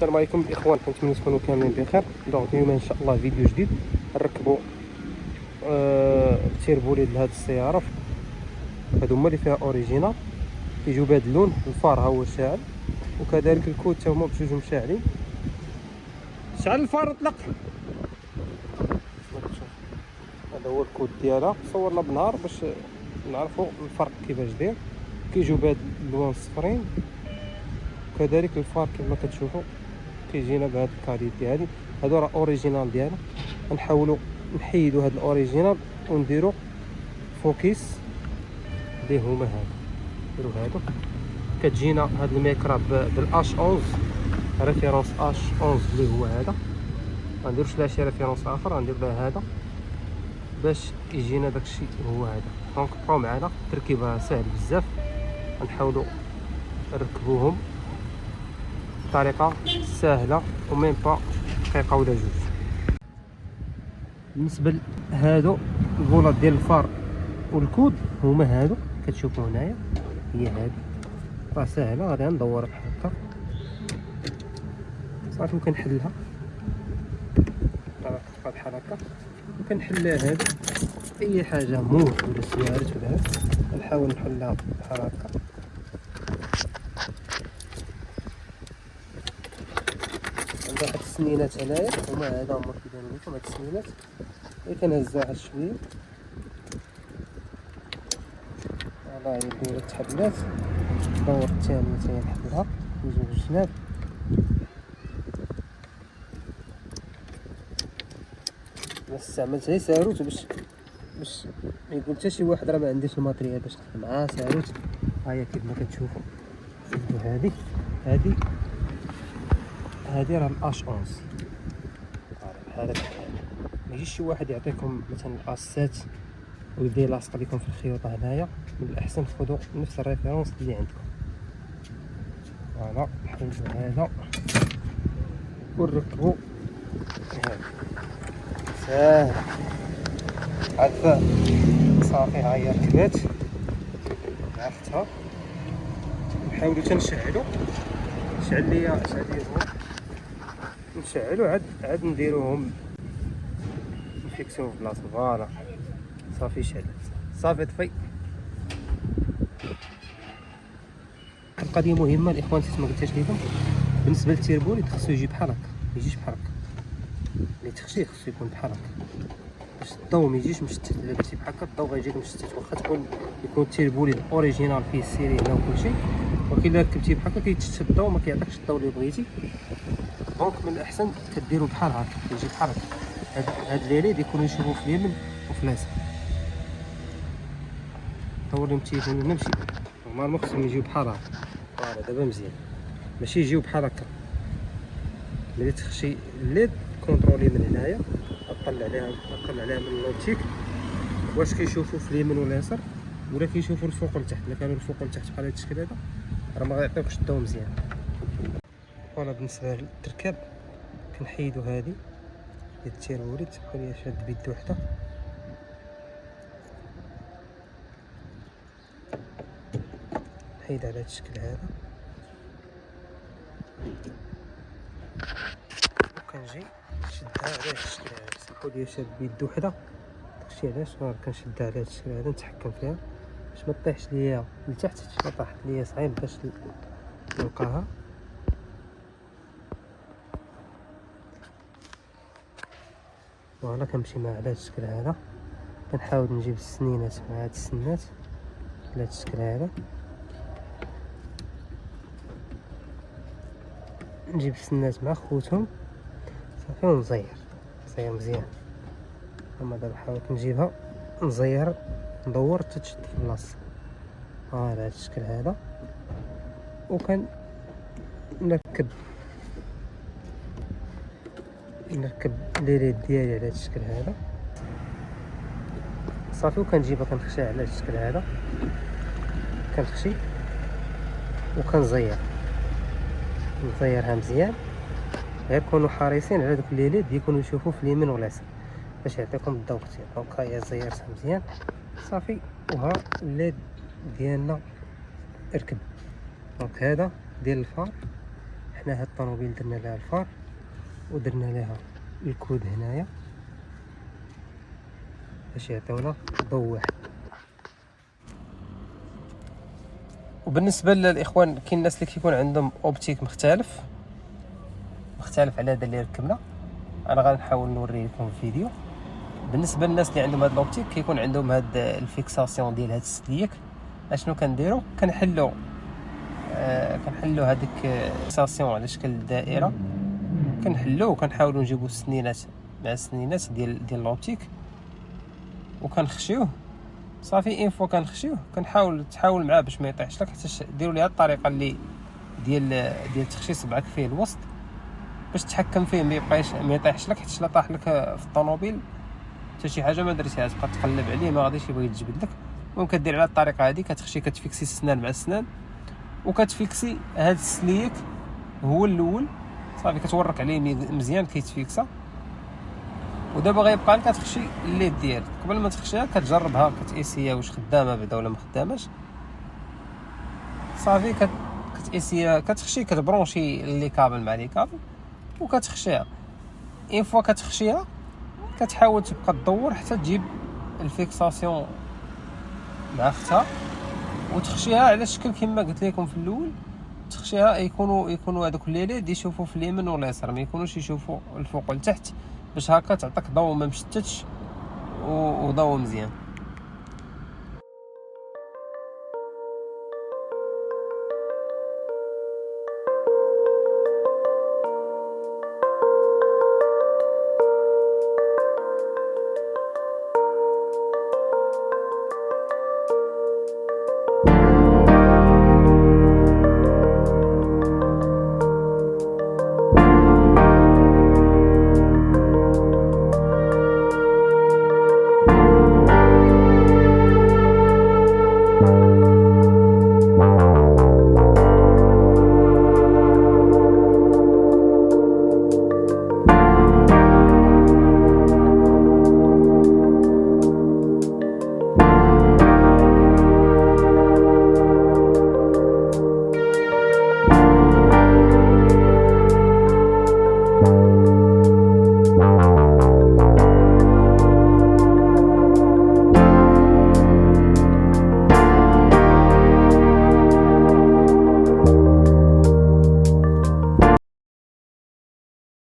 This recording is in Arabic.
السلام عليكم الاخوان، كنتمنى تكونوا كاملين بخير. دونك اليوم ان شاء الله فيديو جديد نركبوا تيربولي لهاد السياره. هادو هما اللي فيها اوريجينال، كيجيو بهاد اللون. الفار ها هو شاعل، وكذلك الكود تا هما بجوج مشاعلين. شعل الفار، اطلق. هذا هو الكود ديالها، صورنا بالنهار باش نعرفوا الفرق كيفاش داير. كيجيو بهاد اللون الصفرين، وكذلك الفار كما كتشوفوا كيجينا بهاد الكاليتي هادي. هادو راه اوريجينال ديالنا. غنحاولوا نحيدوا هاد الاوريجينال ونديروا فوكيس اللي هما هادو. نديروا هادو. كتجينا هاد الميكرا بالاش 11 ريفيرونس اش 11 اللي هو هذا. ما نديروش لا شي ريفيرونس اخر، غندير له هذا باش يجينا داكشي هو هذا. دونك بقاو معنا، تركيبها سهل بزاف. غنحاولوا نركبوهم بطريقه سهله وميم با دقيقه ولا جوج. بالنسبه لهادو البولات ديال الفار والكود هما هادو كتشوفوا هنايا، هي هادي راه ساهله. غادي ندورها بحال هكا صافي، وكنحلها بحال هكا، وكنحلها هادي. اي حاجه موت ولا سيارات ولا هاد كنحاول نحلها بحال هكا. عندها هاد السنينات هنايا هما هذا هما كيبانو لكم هاد السنينات اللي كنهزوها شويه. فوالا هي الاولى تحلات، ندور الثانيه حتى هي نحلها بجوج الجناب. بس استعملت غير ساروت باش ما يقول حتى شي واحد راه ما عنديش الماتريال باش نخدم معاه. ساروت ها هي كيف ما كتشوفوا. شوفوا هادي راه الاش 11 بحال هكا. ما يجيش شي واحد يعطيكم مثلا الاسات ويبدا يلاصق لكم في الخيوطه هنايا. من الاحسن خذوا نفس الريفيرونس اللي عندكم. فوالا نحيدو هذا ونركبو هذا. ساهل عرفه صافي. ها هي ركبات، عرفتها. نحاولو تنشعلو. شعل ليا هو نشعلو، عاد نديروهم نفيكسيو في بلاصتو. فوالا صافي شعلت، صافي طفي. القضيه مهمه الاخوان، نسيت ما قلتهاش لكم. بالنسبه للتيربولي خصو يجي بحال هكا، ما يجيش بحال هكا. اللي تخشيه خصو يكون بحال هكا باش الضو ما يجيش مشتت. الا درتي بحال هكا الضو غيجيك مشتت. واخا يكون التيربولي الاوريجينال فيه السيري هنا وكلشي، ولكن الا ركبتيه بحال هكا كيتشتت الضو، ما كيعطيكش الضو اللي بغيتي. دونك من الاحسن كديرو بحال هكا، يجي بحال هكا. هاد ليليد يكونوا يشوفوا في اليمين وفي اليسار. طور لهم التليفون نمشي نورمالمون خصهم يجيو بحال هكا. فوالا دابا مزيان، ماشي يجيو بحال هكا. ملي تخشي الليد كونترولي من هنايا، طلع عليها من اللوبتيك واش كيشوفوا في اليمين ولا اليسار، ولا كيشوفوا الفوق والتحت. الا كانوا الفوق والتحت بحال هاد الشكل هذا راه ما غيعطيوكش الضو مزيان. فوالا بالنسبه للتركاب كنحيدو هادي ديال التيربولي، تبقى ليا شاد بيد وحده. نحيد على هاد الشكل هذا وكنجي نشدها على هاد الشكل هذا. سمحوا لي شاد بيد وحده، داكشي علاش كنشدها على هاد الشكل هذا، نتحكم فيها باش ما طيحش ليا لتحت. ما طاحت ليا صعيب باش نلقاها. فوالا كنمشي معها على هاد الشكل هذا. كنحاول نجيب السنينات مع هاد السنات على هاد الشكل هذا. نجيب السنات مع خوتهم صافي ونزير مزيان. اما دابا حاولت نجيبها نزير ندور حتى تشد في بلاصتها. على هاد الشكل هذا. نركب ليليد ديالي على هاد الشكل هذا صافي. وكنجيبها كنخشيها على هاد الشكل هذا، كنخشي وكنزيرها مزيان. غير كونوا حريصين على دوك الليليد يكونوا يشوفوا في اليمين واليسار باش يعطيكم الضوء كثير. دونك ها هي زيرتها مزيان صافي. وها الليد ديالنا ركب. دونك هذا ديال الفار حنا هاد الطوموبيل درنا لها الفار ودرنا لها الكود هنايا باش يعطيونا ضوء واحد. وبالنسبه للاخوان كاين الناس اللي كيكون عندهم اوبتيك مختلف على هذا اللي ركبنا، انا غنحاول نوريه لكم في فيديو. بالنسبه للناس اللي عندهم هذا الاوبتيك كيكون عندهم هاد الفيكساسيون ديال هاد السليك، اشنو كنديروا؟ كنحلوا هذيك الفيكساسيون على شكل دائره، كنحلوه وكنحاولوا نجيبوا السنينات مع السنينات ديال الاوبتيك وكنخشيوه صافي. ان فوا كنخشيوه تحاول معاه باش ما يطيحش لك، حتى ديروا لي هاد الطريقه اللي ديال تخشي صبعك فيه الوسط باش تحكم فيه ما يطيحش لك، حيت الا طاح لك في الطوموبيل حتى شي حاجه ما درتيها تبقى تقلب عليه ما غاديش يبغي يتجبد لك. المهم كدير على الطريقه هذه، كتخشي كتفيكسي السنان مع السنان وكتفيكسي هاد السليك هو الاول صافي، كتورك عليه مزيان كيتفيكسا. ودابا غيبقى لك كتخشي الليد ديالك، قبل ما تخشيها كتجربها كتاسيها واش خدامه بعدا ولا ما خداماش صافي. كتاسيها كتخشي كتبرونشي لي كابل مع لي كابل وكتخشيها. ان فوا كتخشيها كتحاول تبقى تدور حتى تجيب الفيكساسيون مع اختها وتخشيها على الشكل كما قلت لكم في الاول. تخشيها يكونوا هذوك لي ليد يشوفوا في اليمين واليسار، ما يكونوش يشوفوا الفوق والتحت، باش هكا تعطيك ضوء ما مشتتش وضوء مزيان.